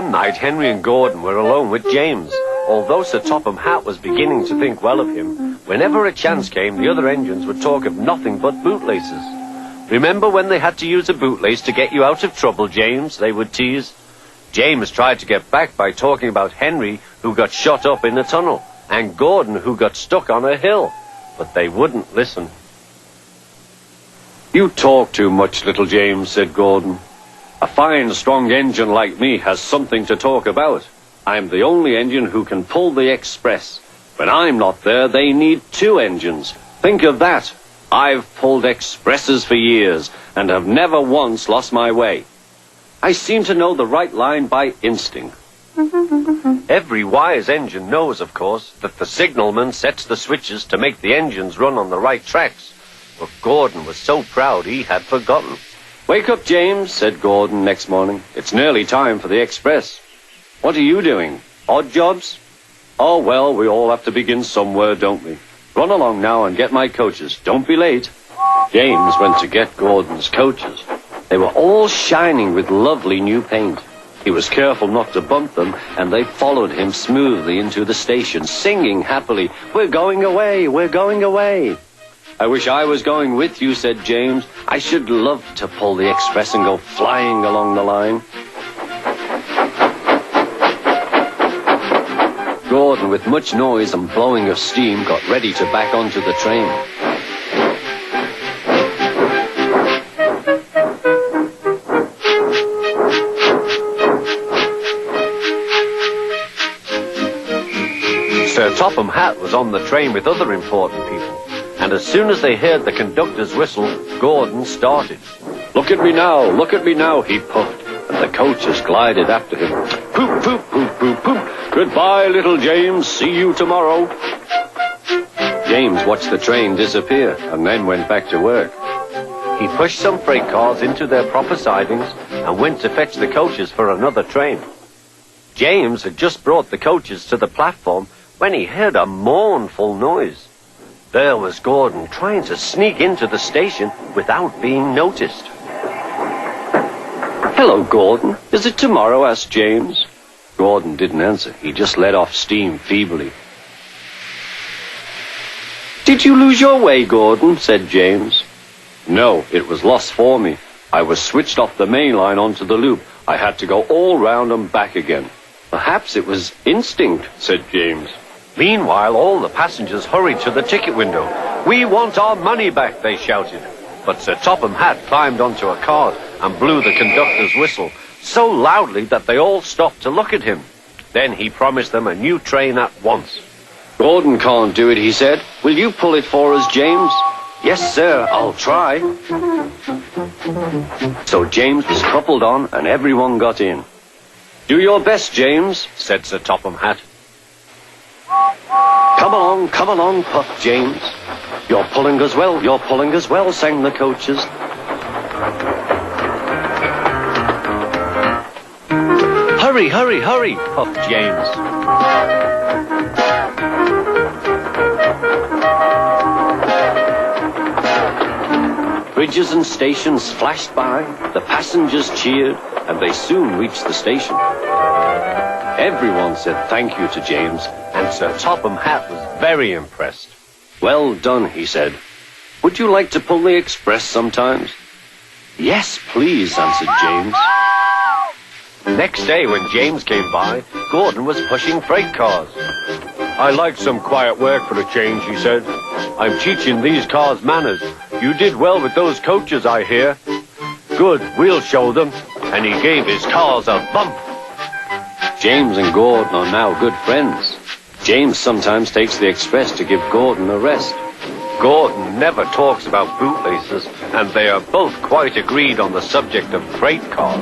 One night, Henry and Gordon were alone with James. Although Sir Topham Hatt was beginning to think well of him, whenever a chance came, the other engines would talk of nothing but bootlaces. "Remember when they had to use a bootlace to get you out of trouble, James?" they would tease. James tried to get back by talking about Henry, who got shot up in a tunnel, and Gordon, who got stuck on a hill. But they wouldn't listen. "You talk too much, little James," said Gordon. "A fine, strong engine like me has something to talk about. I'm the only engine who can pull the express. When I'm not there, they need two engines. Think of that. I've pulled expresses for years and have never once lost my way. I seem to know the right line by instinct." Every wise engine knows, of course, that the signalman sets the switches to make the engines run on the right tracks. But Gordon was so proud he had forgotten. "Wake up, James," said Gordon next morning. "It's nearly time for the express." "What are you doing? Odd jobs?" "Oh, well, we all have to begin somewhere, don't we? Run along now and get my coaches. Don't be late." James went to get Gordon's coaches. They were all shining with lovely new paint. He was careful not to bump them, and they followed him smoothly into the station, singing happily, "We're going away, we're going away." "I wish I was going with you," said James. "I should love to pull the express and go flying along the line." Gordon, with much noise and blowing of steam, got ready to back onto the train. Sir Topham Hatt was on the train with other important people, and as soon as they heard the conductor's whistle, Gordon started. Look at me now," he puffed, and the coaches glided after him. "Poop, poop, poop, poop, poop. Goodbye, little James. See you tomorrow." James watched the train disappear and then went back to work. He pushed some freight cars into their proper sidings and went to fetch the coaches for another train. James had just brought the coaches to the platform when he heard a mournful noise. There was Gordon trying to sneak into the station without being noticed. "Hello, Gordon. Is it tomorrow?" asked James. Gordon didn't answer. He just let off steam feebly. "Did you lose your way, Gordon?" said James. "No, it was lost for me. I was switched off the main line onto the loop. I had to go all round and back again." "Perhaps it was instinct," said James. Meanwhile, all the passengers hurried to the ticket window. "We want our money back," they shouted. But Sir Topham Hatt climbed onto a cart and blew the conductor's whistle so loudly that they all stopped to look at him. Then he promised them a new train at once. "Gordon can't do it," he said. "Will you pull it for us, James?" "Yes, sir, I'll try." So James was coupled on and everyone got in. "Do your best, James," said Sir Topham Hatt. Come along, puffed James. You're pulling us well," sang the coaches. Hurry, puffed James. Bridges and stations flashed by, the passengers cheered, and they soon reached the station. Everyone said thank you to James, and Sir Topham Hatt was very impressed. "Well done," he said. "Would you like to pull the express sometimes?" "Yes, please," answered James. Next day, when James came by, Gordon was pushing freight cars. "I like some quiet work for a change," he said. "I'm teaching these cars manners. You did well with those coaches, I hear." "Good, we'll show them." And he gave his cars a bump. James and Gordon are now good friends. James sometimes takes the express to give Gordon a rest. Gordon never talks about bootlaces, and they are both quite agreed on the subject of freight cars.